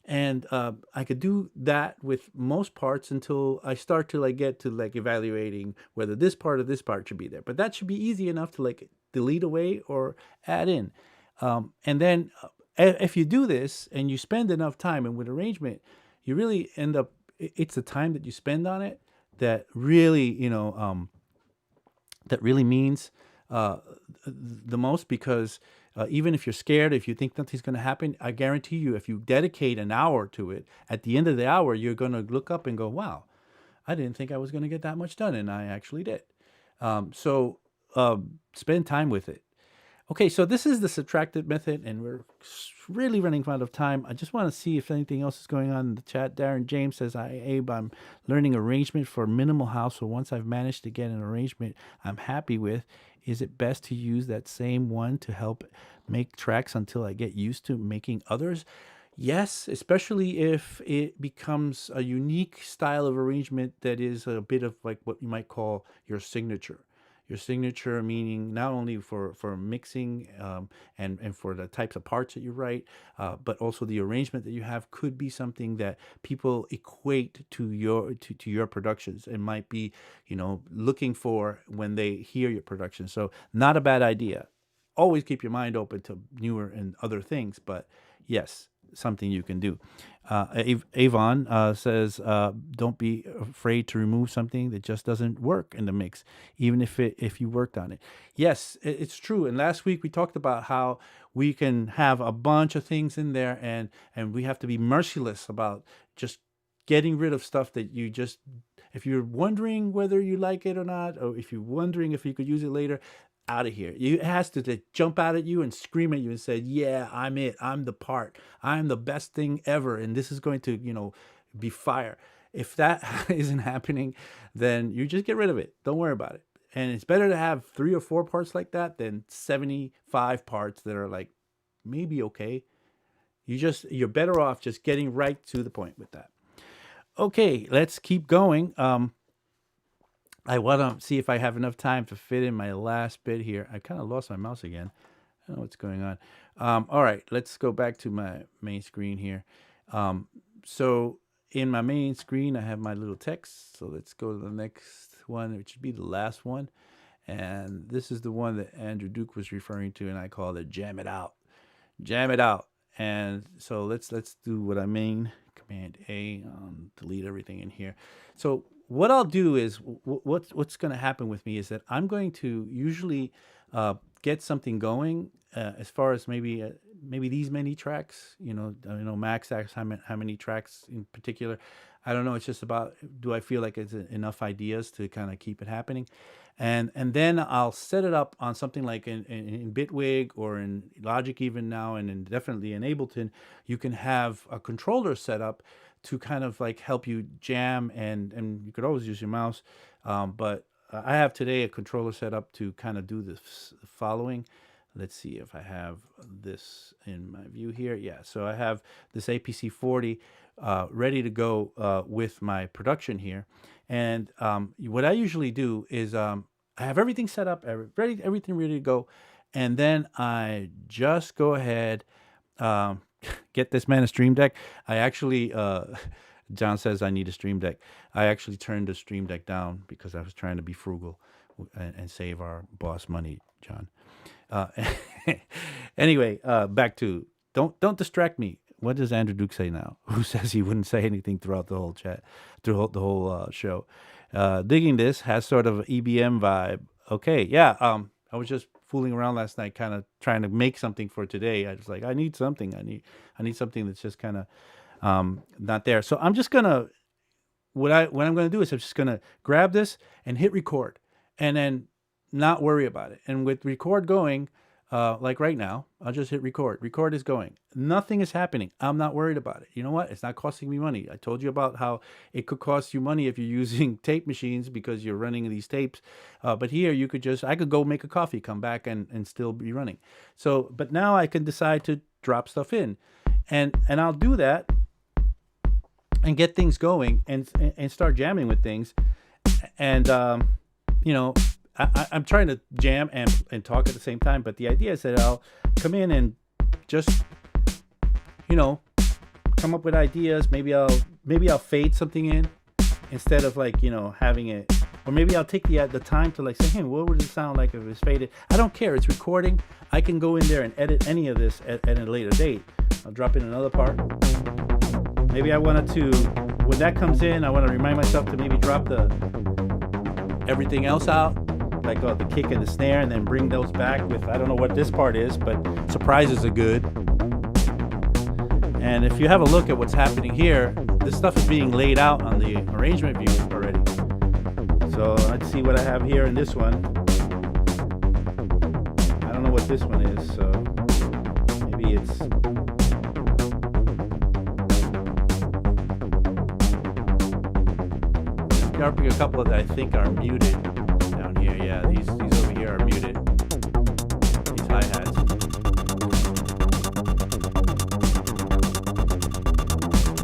and I could do that with most parts until I start to like get to like evaluating whether this part or this part should be there. But that should be easy enough to like delete away or add in, and then if you do this and you spend enough time, and with arrangement, you really end up. It's the time that you spend on it that really, you know, that really means the most, because even if you're scared, if you think nothing's going to happen, I guarantee you, if you dedicate an hour to it, at the end of the hour, you're going to look up and go, wow, I didn't think I was going to get that much done, and I actually did. So spend time with it. Okay, so this is the subtractive method, and we're really running out of time. I just want to see if anything else is going on in the chat. Darren James says, "Hi, Abe, I'm learning arrangement for minimal house. So once I've managed to get an arrangement I'm happy with, is it best to use that same one to help make tracks until I get used to making others?" Yes, especially if it becomes a unique style of arrangement that is a bit of like what you might call your signature. your signature, meaning not only for mixing and for the types of parts that you write, but also the arrangement that you have could be something that people equate to your productions and might be, looking for when they hear your production. So not a bad idea. Always keep your mind open to newer and other things, but yes, something you can do. Avon says, don't be afraid to remove something that just doesn't work in the mix, even if you worked on it. Yes, it's true. And last week we talked about how we can have a bunch of things in there, and we have to be merciless about just getting rid of stuff that you just, if you're wondering whether you like it or not, or if you're wondering if you could use it later, out of here. It has to jump out at you and scream at you and say, yeah, I'm it. I'm the part. I'm the best thing ever. And this is going to, be fire. If that isn't happening, then you just get rid of it. Don't worry about it. And it's better to have 3 or 4 parts like that than 75 parts that are like maybe okay. You're better off just getting right to the point with that. Okay, let's keep going. I want to see if I have enough time to fit in my last bit here. I kind of lost my mouse again. I don't know what's going on. All right, let's go back to my main screen here. So in my main screen, I have my little text. So let's go to the next one, which should be the last one. And this is the one that Andrew Duque was referring to, and I call it Jam It Out. Jam it out. And so let's do what I mean. Command A, delete everything in here. So what I'll do is what's going to happen with me is that I'm going to usually get something going as far as maybe these many tracks. Max asks how many tracks in particular. I don't know. It's just about, do I feel like it's enough ideas to kind of keep it happening, and then I'll set it up on something like in Bitwig or in Logic even now, and definitely in Ableton. You can have a controller set up to kind of like help you jam, and you could always use your mouse. But I have today a controller set up to kind of do the following. Let's see if I have this in my view here. Yeah, so I have this APC 40 ready to go with my production here. And what I usually do is I have everything set up, everything ready to go. And then I just go ahead, get this man a Stream Deck. I actually, John says I need a Stream Deck. I actually turned the Stream Deck down because I was trying to be frugal and save our boss money, John. Anyway, back to don't distract me. What does Andrew Duque say now? Who says he wouldn't say anything throughout the whole chat, throughout the whole show? Digging this, has sort of an EBM vibe. Okay, yeah. I was just fooling around last night, kind of trying to make something for today. I was like, I need something. I need something that's just kind of not there. So I'm just gonna what I'm gonna do is I'm just gonna grab this and hit record, and then not worry about it. And with record going, like right now, I'll just hit record. Record is going. Nothing is happening. I'm not worried about it. You know what? It's not costing me money. I told you about how it could cost you money if you're using tape machines because you're running these tapes. But here you could I could go make a coffee, come back and still be running. So, but now I can decide to drop stuff in, and I'll do that and get things going and start jamming with things. And, I'm trying to jam and talk at the same time, but the idea is that I'll come in and just, come up with ideas. Maybe I'll fade something in instead of like, having it, or maybe I'll take the time to like say, hey, what would it sound like if it was faded? I don't care. It's recording. I can go in there and edit any of this at a later date. I'll drop in another part. Maybe I wanted to, when that comes in, I want to remind myself to maybe drop everything else out, like the kick and the snare, and then bring those back with, I don't know what this part is, but surprises are good. And if you have a look at what's happening here, this stuff is being laid out on the arrangement view already. So let's see what I have here in this one. I don't know what this one is, so maybe it's... Sharping a couple that I think are muted down here. Yeah, these over here are muted. These hi-hats.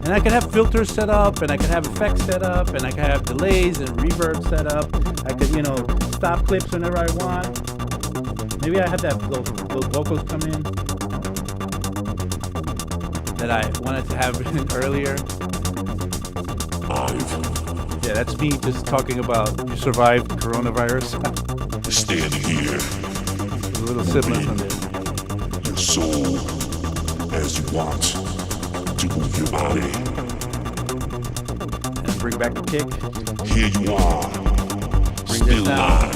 And I can have filters set up, and I can have effects set up, and I can have delays and reverb set up. I could, stop clips whenever I want. Maybe I had those vocals come in that I wanted to have in earlier. Yeah, that's me just talking about you survived coronavirus. Stand here. A little sibilance on there. Your soul as you want to move your body. And bring back the kick. Here you are. Bring this down.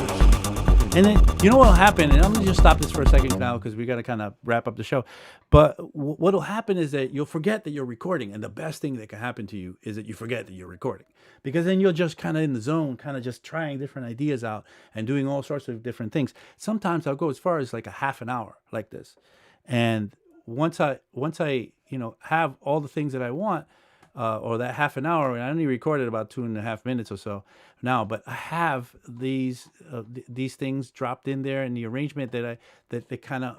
And then, you know what'll happen, and I'm going to just stop this for a second now because we got to kind of wrap up the show. But what'll happen is that you'll forget that you're recording. And the best thing that can happen to you is that you forget that you're recording. Because then you're just kind of in the zone, kind of just trying different ideas out and doing all sorts of different things. Sometimes I'll go as far as like a half an hour like this. And once I have all the things that I want, or that half an hour, and I only recorded about 2.5 minutes or so now, but I have these things dropped in there in the arrangement that they kind of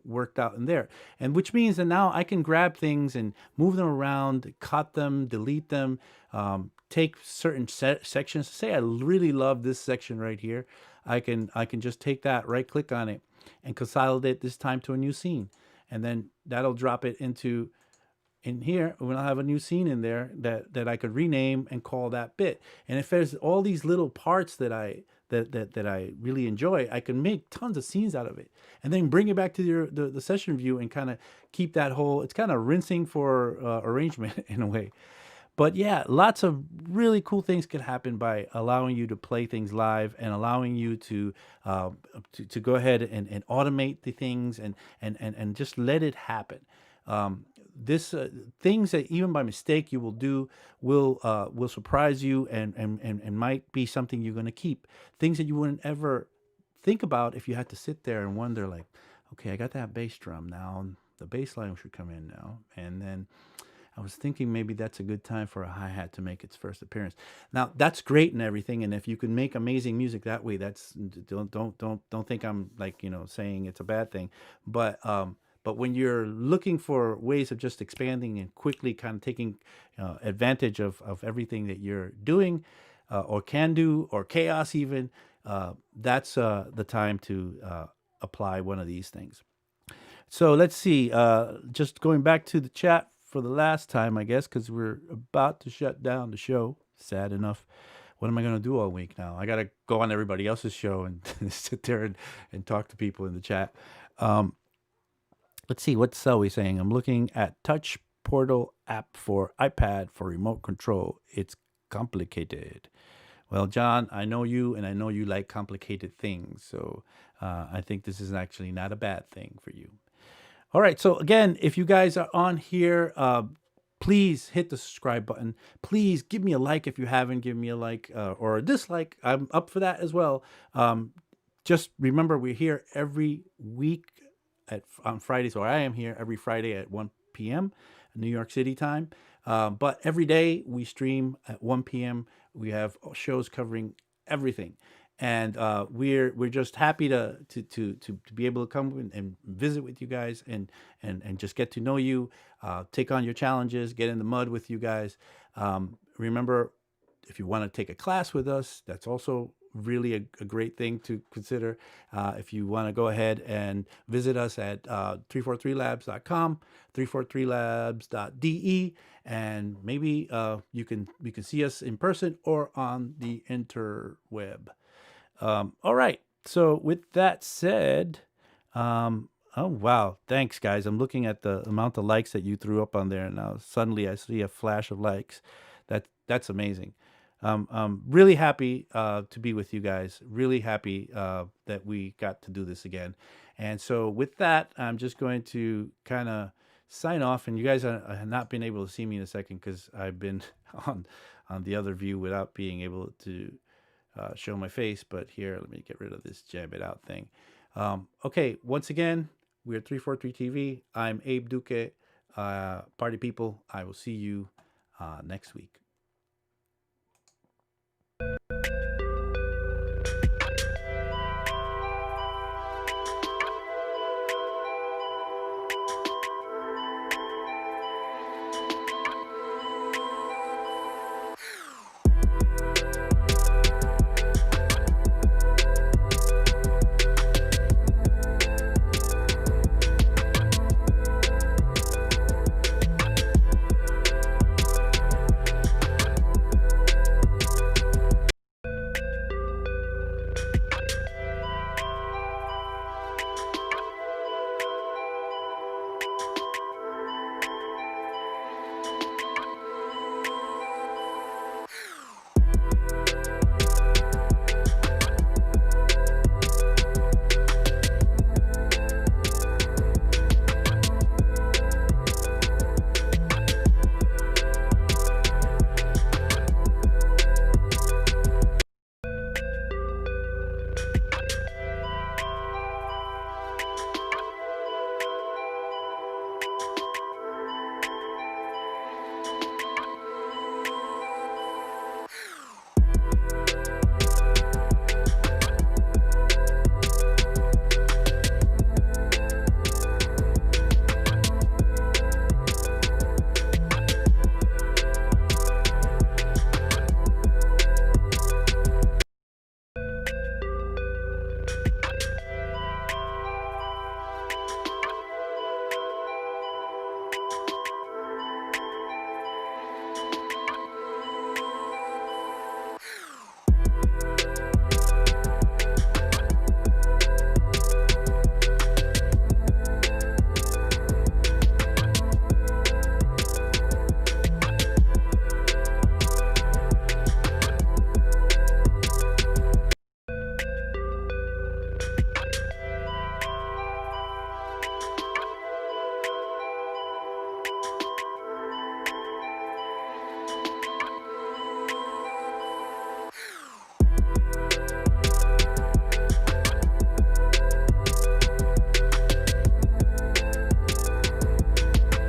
worked out in there, and which means that now I can grab things and move them around, cut them, delete them, take certain sections. Say I really love this section right here, I can just take that, right click on it, and consolidate this time to a new scene, and then that'll drop it into in here. When I have a new scene in there that I could rename and call that bit. And if there's all these little parts that I really enjoy, I can make tons of scenes out of it, and then bring it back to the session view and kind of keep that whole. It's kind of rinsing for arrangement in a way. But yeah, lots of really cool things can happen by allowing you to play things live and allowing you to go ahead and automate the things and just let it happen. This things that even by mistake you will do will surprise you and might be something you're going to keep. Things that you wouldn't ever think about if you had to sit there and wonder, like, okay, I got that bass drum now, the bass line should come in now, and then I was thinking maybe that's a good time for a hi-hat to make its first appearance. Now that's great and everything, and if you can make amazing music that way, that's don't think I'm like saying it's a bad thing, but when you're looking for ways of just expanding and quickly kind of taking advantage of everything that you're doing or can do, or chaos even, that's the time to apply one of these things. So let's see, just going back to the chat for the last time, I guess, because we're about to shut down the show. Sad enough. What am I going to do all week now? I got to go on everybody else's show and sit there and talk to people in the chat. Let's see, what's Selby saying? I'm looking at Touch Portal app for iPad for remote control. It's complicated. Well, John, I know you, and I know you like complicated things. So I think this is actually not a bad thing for you. All right. So again, if you guys are on here, please hit the subscribe button. Please give me a like if you haven't given me a like or a dislike. I'm up for that as well. Just remember, we're here every week on Fridays, or I am here every Friday at 1 p.m. New York City time. But every day we stream at 1 p.m. We have shows covering everything. And we're just happy to be able to come and visit with you guys and just get to know you, take on your challenges, get in the mud with you guys. Remember, if you want to take a class with us, that's also really a great thing to consider. If you want to go ahead and visit us at 343labs.com, 343labs.de, and maybe you can see us in person or on the interweb. All right. So with that said, oh, wow. Thanks, guys. I'm looking at the amount of likes that you threw up on there. Now, suddenly I see a flash of likes. That's amazing. I'm really happy to be with you guys. Really happy that we got to do this again. And so with that, I'm just going to kind of sign off. And you guys have not been able to see me in a second because I've been on the other view without being able to show my face. But here, let me get rid of this jam it out thing. Okay, once again, we're 343 TV. I'm Abe Duque. Party people, I will see you next week.